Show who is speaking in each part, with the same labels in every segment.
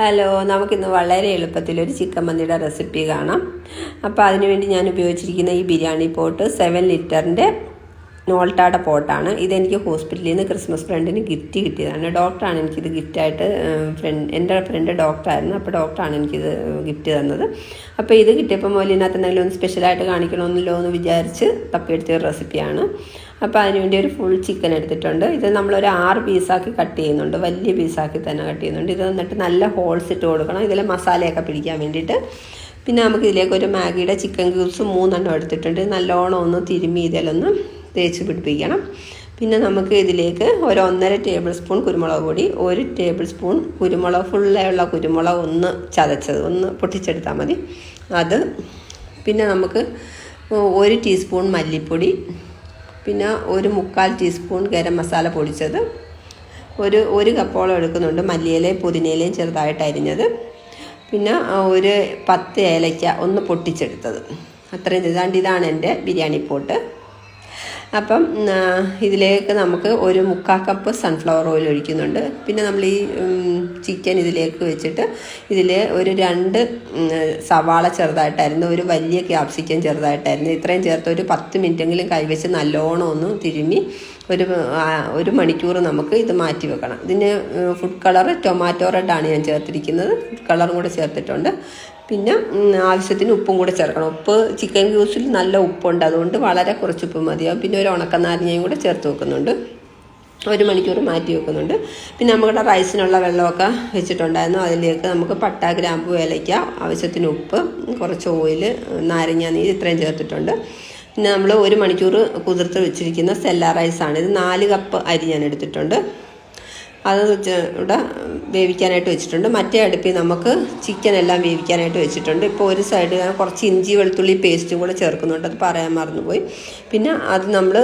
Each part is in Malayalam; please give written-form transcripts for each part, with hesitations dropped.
Speaker 1: ഹലോ, നമുക്കിന്ന് വളരെ എളുപ്പത്തിലൊരു ചിക്കൻ മന്തിയുടെ റെസിപ്പി കാണാം. അപ്പോൾ അതിനുവേണ്ടി ഞാൻ ഉപയോഗിച്ചിരിക്കുന്ന ഈ ബിരിയാണി പോട്ട് 7 ലിറ്ററിൻ്റെ നോൾട്ടാടെ പോട്ടാണ്. ഇതെനിക്ക് ഹോസ്പിറ്റലിൽ നിന്ന് ക്രിസ്മസ് ഫ്രണ്ടിന് ഗിഫ്റ്റ് കിട്ടിയതാണ്. ഡോക്ടറാണ് എനിക്കിത് ഗിഫ്റ്റായിട്ട് എൻ്റെ ഫ്രണ്ട് ഡോക്ടറായിരുന്നു. അപ്പോൾ ഡോക്ടറാണ് എനിക്കിത് ഗിഫ്റ്റ് തന്നത്. അപ്പോൾ ഇത് കിട്ടിയപ്പോൾ മുതൽ ഇതിനകത്ത് എന്തെങ്കിലും ഒന്ന് സ്പെഷ്യലായിട്ട് കാണിക്കണമെന്നല്ലോ എന്ന് വിചാരിച്ച് തപ്പിയെടുത്ത ഒരു റെസിപ്പിയാണ്. അപ്പോൾ അതിനുവേണ്ടി ഒരു ഫുൾ ചിക്കൻ എടുത്തിട്ടുണ്ട്. ഇത് നമ്മളൊരു 6 പീസാക്കി കട്ട് ചെയ്യുന്നുണ്ട്, വലിയ പീസാക്കി തന്നെ കട്ട് ചെയ്യുന്നുണ്ട്. ഇത് എന്നിട്ട് നല്ല ഹോൾസ് ഇട്ട് കൊടുക്കണം, ഇതിൽ മസാലയൊക്കെ പിടിക്കാൻ വേണ്ടിയിട്ട്. പിന്നെ നമുക്ക് ഇതിലേക്ക് ഒരു മാഗിയുടെ ചിക്കൻ ക്യൂബ്സ് 3 എണ്ണം എടുത്തിട്ടുണ്ട്. നല്ലോണം ഒന്ന് തിരുമ്മി ഇതിലൊന്ന് തേച്ച് പിടിപ്പിക്കണം. പിന്നെ നമുക്ക് ഇതിലേക്ക് ഒരു 1.5 ടേബിൾ സ്പൂൺ കുരുമുളക് പൊടി, 1 ടേബിൾ സ്പൂൺ കുരുമുളക്, ഫുള്ളായുള്ള കുരുമുളക് ഒന്ന് ചതച്ചത്, ഒന്ന് പൊട്ടിച്ചെടുത്താൽ മതി അത്. പിന്നെ നമുക്ക് 1 ടീസ്പൂൺ മല്ലിപ്പൊടി, പിന്നെ 1/4 ടീസ്പൂൺ ഗരം മസാല പൊടിച്ചത്, ഒരു കപ്പോളം എടുക്കുന്നുണ്ട് മല്ലിയിലയും പുതിനയിലയും ചെറുതായിട്ട് അരിഞ്ഞത്, പിന്നെ ഒരു 10 ഏലയ്ക്ക ഒന്ന് പൊട്ടിച്ചെടുത്തത്. അത്രയും ഇതാണ് എൻ്റെ ബിരിയാണി പോട്ട്. അപ്പം ഇതിലേക്ക് നമുക്ക് 1/4 കപ്പ് സൺഫ്ലവർ ഓയിൽ ഒഴിക്കുന്നുണ്ട്. പിന്നെ നമ്മൾ ഈ ചിക്കൻ ഇതിലേക്ക് വെച്ചിട്ട് ഇതിൽ ഒരു 2 സവാള ചെറുതായിട്ടായിരുന്നു, ഒരു വലിയ ക്യാപ്സിക്കം ചെറുതായിട്ടായിരുന്നു, ഇത്രയും ചേർത്ത് ഒരു 10 മിനിറ്റെങ്കിലും കൈവച്ച് നല്ലോണം ഒന്ന് തിരുമ്മി ഒരു മണിക്കൂർ നമുക്ക് ഇത് മാറ്റി വെക്കണം. ഇതിന് ഫുഡ് കളർ ടൊമാറ്റോ റെഡാണ് ഞാൻ ചേർത്തിരിക്കുന്നത്, ഫുഡ് കളറും കൂടെ ചേർത്തിട്ടുണ്ട്. പിന്നെ ആവശ്യത്തിന് ഉപ്പും കൂടെ ചേർക്കണം. ഉപ്പ് ചിക്കൻ ക്യൂബ്സിൽ നല്ല ഉപ്പുണ്ട്, അതുകൊണ്ട് വളരെ കുറച്ച് ഉപ്പ് മതിയാവും. പിന്നെ ഒരു ഉണക്കനാരങ്ങയും കൂടെ ചേർത്ത് വെക്കുന്നുണ്ട്, 1 മണിക്കൂർ മാറ്റി വെക്കുന്നുണ്ട്. പിന്നെ നമ്മുടെ റൈസിനുള്ള വെള്ളമൊക്കെ വെച്ചിട്ടുണ്ടായിരുന്നു. അതിലേക്ക് നമുക്ക് പട്ട, ഗ്രാമ്പു, ഏലയ്ക്ക, ആവശ്യത്തിന് ഉപ്പ്, കുറച്ച് ഓയിൽ, നാരങ്ങ നീര് ഇത്രയും ചേർത്തിട്ടുണ്ട്. പിന്നെ നമ്മൾ 1 മണിക്കൂർ കുതിർത്ത് വെച്ചിരിക്കുന്ന സെല്ല റൈസാണ്. ഇത് 4 കപ്പ് അരി ഞാൻ എടുത്തിട്ടുണ്ട്. അത് ഇവിടെ വേവിക്കാനായിട്ട് വെച്ചിട്ടുണ്ട്. മറ്റേ അടുപ്പിൽ നമുക്ക് ചിക്കൻ എല്ലാം വേവിക്കാനായിട്ട് വെച്ചിട്ടുണ്ട്. ഇപ്പോൾ ഒരു സൈഡ് ഞാൻ കുറച്ച് ഇഞ്ചി വെളുത്തുള്ളി പേസ്റ്റും കൂടെ ചേർക്കുന്നുണ്ട്, അത് പറയാൻ മറന്നുപോയി. പിന്നെ അത് നമ്മൾ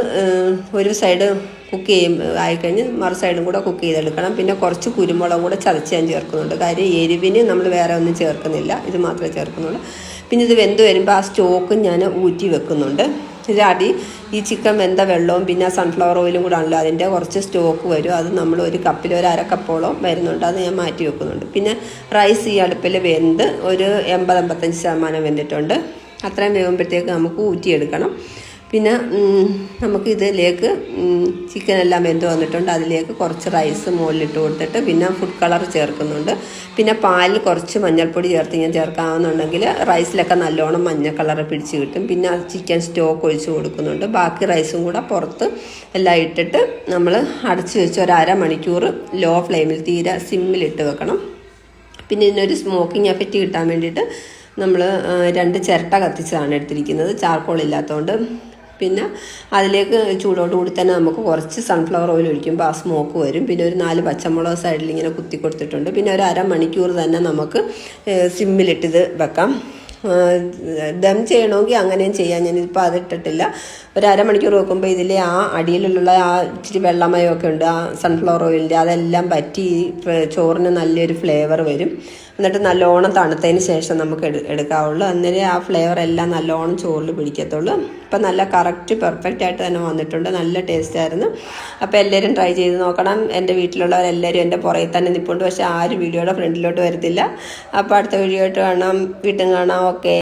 Speaker 1: ഒരു സൈഡ് കുക്ക് ആയിക്കഴിഞ്ഞ് മറു സൈഡും കൂടെ കുക്ക് ചെയ്തെടുക്കണം. പിന്നെ കുറച്ച് കുരുമുളകും കൂടെ ചതച്ച് ഞാൻ ചേർക്കുന്നുണ്ട്. കാര്യം എരിവിന് നമ്മൾ വേറെ ഒന്നും ചേർക്കുന്നില്ല, ഇത് മാത്രമേ ചേർക്കുന്നുള്ളൂ. പിന്നെ ഇത് വെന്ത് വരുമ്പോൾ ആ സ്റ്റോക്കും ഞാൻ ഊറ്റി വെക്കുന്നുണ്ട്. ഈ ചിക്കൻ വെന്ത വെള്ളവും പിന്നെ സൺഫ്ലവർ ഓയിലും കൂടെ ആണല്ലോ, അതിൻ്റെ കുറച്ച് സ്റ്റോക്ക് വരും. അത് നമ്മൾ ഒരു കപ്പിൽ ഒരു 1/2 കപ്പോളം വരുന്നുണ്ട്, അത് ഞാൻ മാറ്റി വെക്കുന്നുണ്ട്. പിന്നെ റൈസ് ഈ അടുപ്പിൽ വെന്ത് ഒരു 80-85% വെന്തിട്ടുണ്ട്. അത്രയും വേകുമ്പോഴത്തേക്ക് നമുക്ക് ഊറ്റിയെടുക്കണം. പിന്നെ നമുക്ക് ഇതിലേക്ക് ചിക്കനെല്ലാം വെന്ത് വന്നിട്ടുണ്ട്, അതിലേക്ക് കുറച്ച് റൈസ് മുകളിലിട്ട് കൊടുത്തിട്ട് പിന്നെ ഫുഡ് കളർ ചേർക്കുന്നുണ്ട്. പിന്നെ പാലിൽ കുറച്ച് മഞ്ഞൾപ്പൊടി ചേർത്ത് ഞാൻ ചേർക്കാവുന്നുണ്ടെങ്കിൽ റൈസിലൊക്കെ നല്ലോണം മഞ്ഞ കളർ പിടിച്ച് കിട്ടും. പിന്നെ ചിക്കൻ സ്റ്റോക്ക് ഒഴിച്ച് കൊടുക്കുന്നുണ്ട്. ബാക്കി റൈസും കൂടെ പുറത്ത് എല്ലാം ഇട്ടിട്ട് നമ്മൾ അടച്ച് വെച്ച് ഒരു 1/2 മണിക്കൂർ ലോ ഫ്ലെയിമിൽ, തീരെ സിമ്മിലിട്ട് വെക്കണം. പിന്നെ ഇതിനൊരു സ്മോക്കിംഗ് എഫക്റ്റ് കിട്ടാൻ വേണ്ടിയിട്ട് നമ്മൾ 2 ചിരട്ട കത്തിച്ചതാണ് എടുത്തിരിക്കുന്നത്, ചാർക്കോൾ ഇല്ലാത്തതുകൊണ്ട്. പിന്നെ അതിലേക്ക് ചൂടോടുകൂടി തന്നെ നമുക്ക് കുറച്ച് സൺഫ്ലവർ ഓയിൽ ഒഴിക്കുമ്പോൾ ആ സ്മോക്ക് വരും. പിന്നെ ഒരു 4 പച്ചമുളക് സൈഡിൽ ഇങ്ങനെ കുത്തി കൊടുത്തിട്ടുണ്ട്. പിന്നെ ഒരു 1/2 മണിക്കൂർ തന്നെ നമുക്ക് സിമ്മിലിട്ടിത് വെക്കാം. ദം ചെയ്യണമെങ്കിൽ അങ്ങനെയും ചെയ്യാം, ഞാനിപ്പോൾ അതിട്ടിട്ടില്ല. ഒരു 1/2 മണിക്കൂർ വെക്കുമ്പോൾ ഇതിലെ ആ അടിയിലുള്ള ആ ഇച്ചിരി വെള്ളമയമൊക്കെ ഉണ്ട്, ആ സൺഫ്ലവർ ഓയിലിൻ്റെ, അതെല്ലാം പറ്റി ചോറിന് നല്ലൊരു ഫ്ലേവർ വരും. എന്നിട്ട് നല്ലോണം തണുത്തതിന് ശേഷം നമുക്ക് എടുക്കാവുള്ളൂ. അന്നേരം ആ ഫ്ലേവർ എല്ലാം നല്ലോണം ചോറിൽ പിടിക്കത്തുള്ളൂ. ഇപ്പം നല്ല കറക്റ്റ് പെർഫെക്റ്റ് ആയിട്ട് തന്നെ വന്നിട്ടുണ്ട്, നല്ല ടേസ്റ്റായിരുന്നു. അപ്പോൾ എല്ലാവരും ട്രൈ ചെയ്ത് നോക്കണം. എൻ്റെ വീട്ടിലുള്ളവരെല്ലാവരും എൻ്റെ പുറകിൽ തന്നെ നിൽപ്പുണ്ട്, പക്ഷേ ആരും വീഡിയോയുടെ ഫ്രണ്ടിലോട്ട് വരത്തില്ല. അപ്പോൾ അടുത്ത വീഡിയോ ആയിട്ട് കാണാം, വീണ്ടും കാണാം. ഓക്കെ.